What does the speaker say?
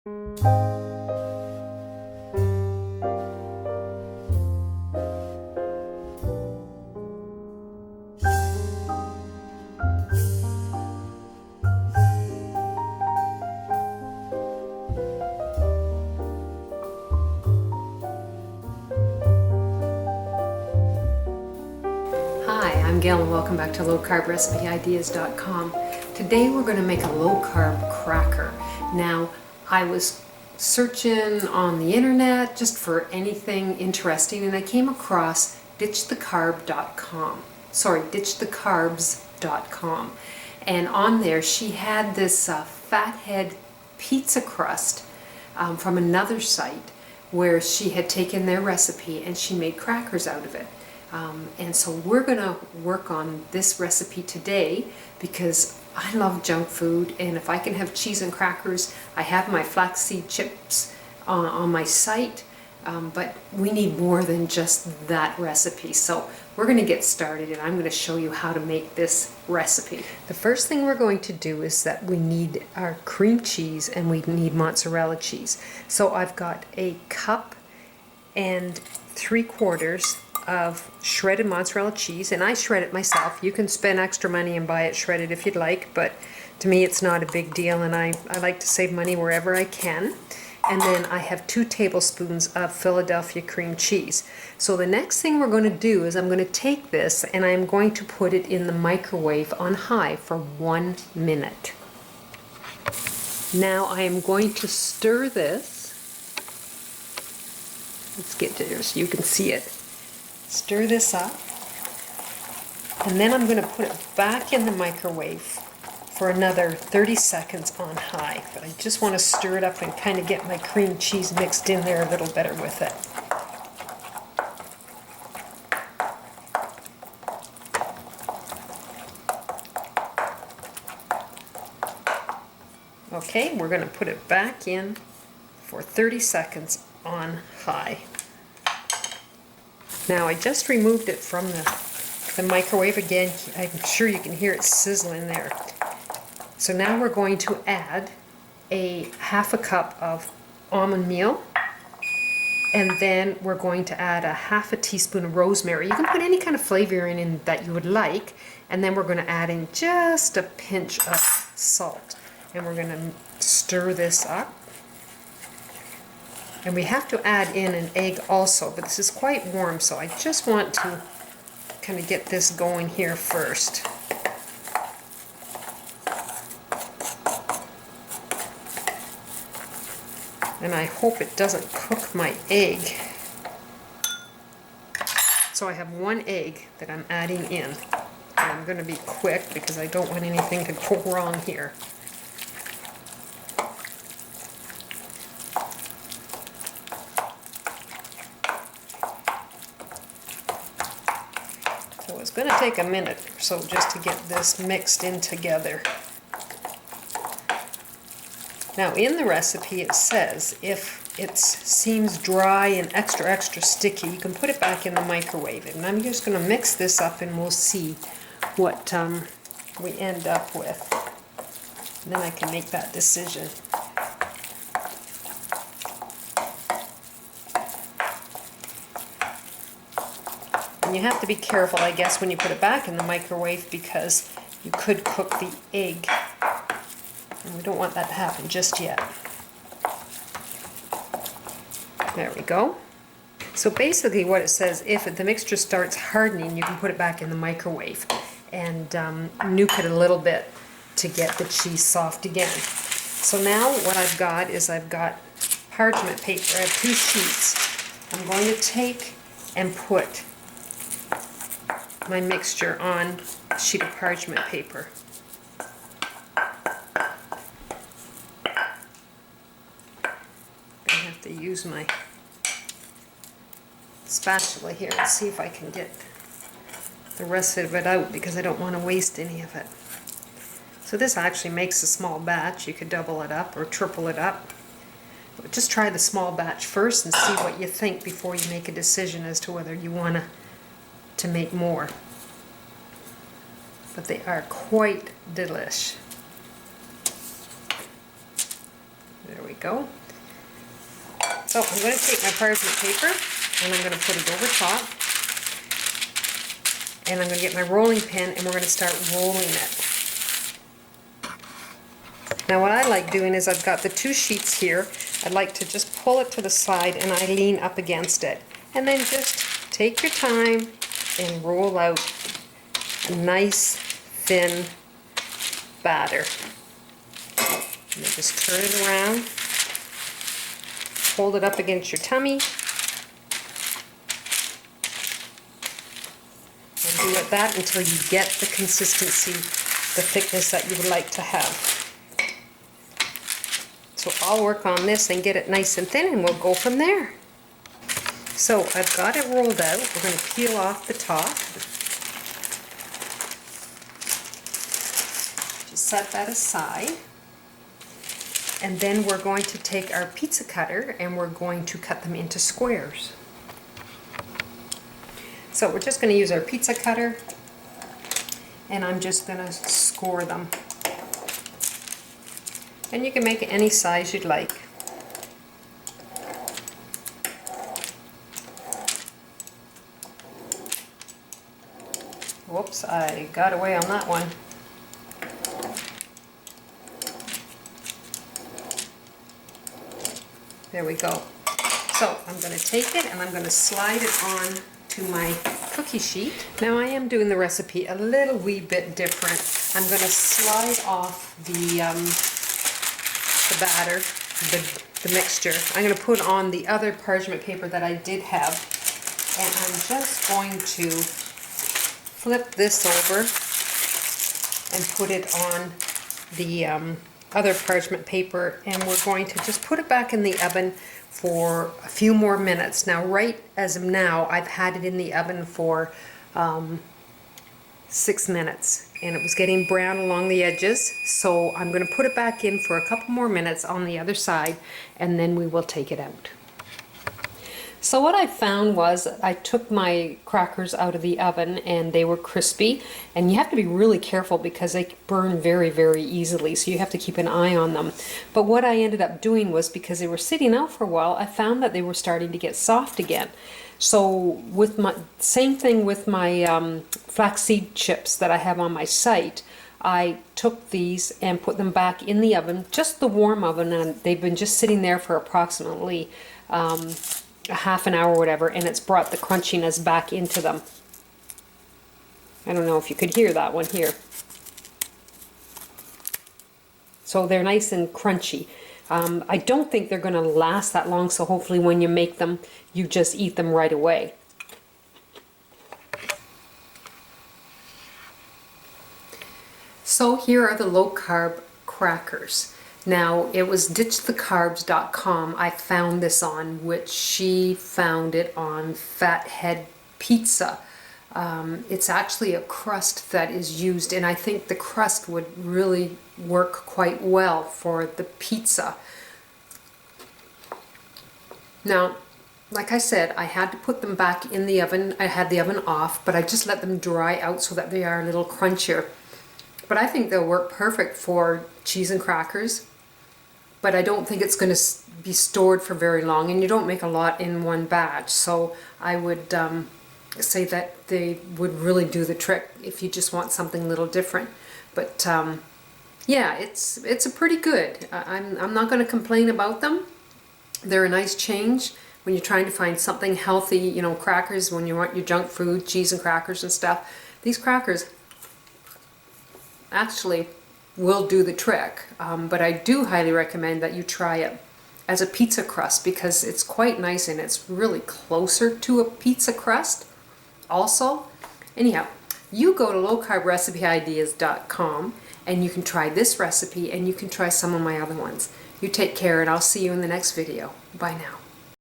Hi, I'm Gail and welcome back to lowcarbrecipe.ideas.com. Today we're going to make a low-carb cracker. Now, I was searching on the internet just for anything interesting and I came across ditchthecarbs.com. And on there she had this fathead pizza crust from another site where she had taken their recipe and she made crackers out of it. And so we're going to work on this recipe today because I love junk food, and if I can have cheese and crackers, I have my flaxseed chips on my site, but we need more than just that recipe. So we're going to get started and I'm going to show you how to make this recipe. The first thing we're going to do is that we need our cream cheese and we need mozzarella cheese. So I've got a cup and 3/4 of shredded mozzarella cheese, and I shred it myself. You can spend extra money and buy it shredded if you'd like, but to me it's not a big deal, and I like to save money wherever I can. And then I have 2 tablespoons of Philadelphia cream cheese. So the next thing we're going to do is I'm going to take this and I'm going to put it in the microwave on high for 1 minute. Now I am going to stir this. Let's get to there so you can see it. Stir this up, and then I'm going to put it back in the microwave for another 30 seconds on high. But I just want to stir it up and kind of get my cream cheese mixed in there a little better with it. Okay, we're going to put it back in for 30 seconds on high. Now I just removed it from the microwave again. I'm sure you can hear it sizzling there. So now we're going to add a 1/2 cup of almond meal, and then we're going to add a 1/2 teaspoon of rosemary. You can put any kind of flavor in that you would like, and then we're going to add in just a pinch of salt, and we're going to stir this up. And we have to add in an egg also, but this is quite warm, so I just want to kind of get this going here first. And I hope it doesn't cook my egg. So I have 1 egg that I'm adding in. And I'm going to be quick because I don't want anything to go wrong here. So it's going to take a minute or so just to get this mixed in together. Now in the recipe it says if it seems dry and extra sticky, you can put it back in the microwave. And I'm just going to mix this up and we'll see what we end up with. And then I can make that decision. And you have to be careful, I guess, when you put it back in the microwave because you could cook the egg. And we don't want that to happen just yet. There we go. So basically what it says, if the mixture starts hardening, you can put it back in the microwave and nuke it a little bit to get the cheese soft again. So now what I've got is I've got parchment paper. I have 2 sheets. I'm going to take and put my mixture on a sheet of parchment paper. I have to use my spatula here and see if I can get the rest of it out because I don't want to waste any of it. So this actually makes a small batch. You could double it up or triple it up. But just try the small batch first and see what you think before you make a decision as to whether you want to make more. But they are quite delish. There we go. So I'm going to take my parchment paper and I'm going to put it over top. And I'm going to get my rolling pin and we're going to start rolling it. Now what I like doing is I've got the two sheets here. I'd like to just pull it to the side and I lean up against it. And then just take your time and roll out a nice thin batter. And then just turn it around. Hold it up against your tummy. And do it that until you get the consistency, the thickness that you would like to have. So I'll work on this and get it nice and thin and we'll go from there. So I've got it rolled out. We're going to peel off the top. Just set that aside. And then we're going to take our pizza cutter and we're going to cut them into squares. So we're just going to use our pizza cutter and I'm just going to score them. And you can make it any size you'd like. Whoops, I got away on that one. There we go. So I'm going to take it and I'm going to slide it on to my cookie sheet. Now I am doing the recipe a little wee bit different. I'm going to slide off the batter, the mixture. I'm going to put on the other parchment paper that I did have, and I'm just going to flip this over and put it on the other parchment paper, and we're going to just put it back in the oven for a few more minutes. Now right as of now I've had it in the oven for 6 minutes and it was getting brown along the edges, so I'm going to put it back in for a couple more minutes on the other side and then we will take it out. So what I found was I took my crackers out of the oven and they were crispy, and you have to be really careful because they burn very, very easily, so you have to keep an eye on them. But what I ended up doing was, because they were sitting out for a while, I found that they were starting to get soft again. So with my same thing with my flaxseed chips that I have on my site, I took these and put them back in the oven, just the warm oven, and they've been just sitting there for approximately a half an hour or whatever, and it's brought the crunchiness back into them. I don't know if you could hear that one here. So they're nice and crunchy. I don't think they're going to last that long, so hopefully when you make them, you just eat them right away. So here are the low-carb crackers. Now, it was ditchthecarbs.com I found this on, which she found it on Fathead Pizza. It's actually a crust that is used, and I think the crust would really work quite well for the pizza. Now, like I said, I had to put them back in the oven. I had the oven off, but I just let them dry out so that they are a little crunchier. But I think they'll work perfect for cheese and crackers. But I don't think it's going to be stored for very long, and you don't make a lot in one batch. So I would say that they would really do the trick if you just want something a little different. But yeah, it's a pretty good. I'm not going to complain about them. They're a nice change when you're trying to find something healthy, you know, crackers, when you want your junk food, cheese and crackers and stuff. These crackers actually will do the trick, but I do highly recommend that you try it as a pizza crust because it's quite nice and it's really closer to a pizza crust also. Anyhow, you go to lowcarbrecipe.ideas.com and you can try this recipe and you can try some of my other ones. You take care and I'll see you in the next video. Bye now.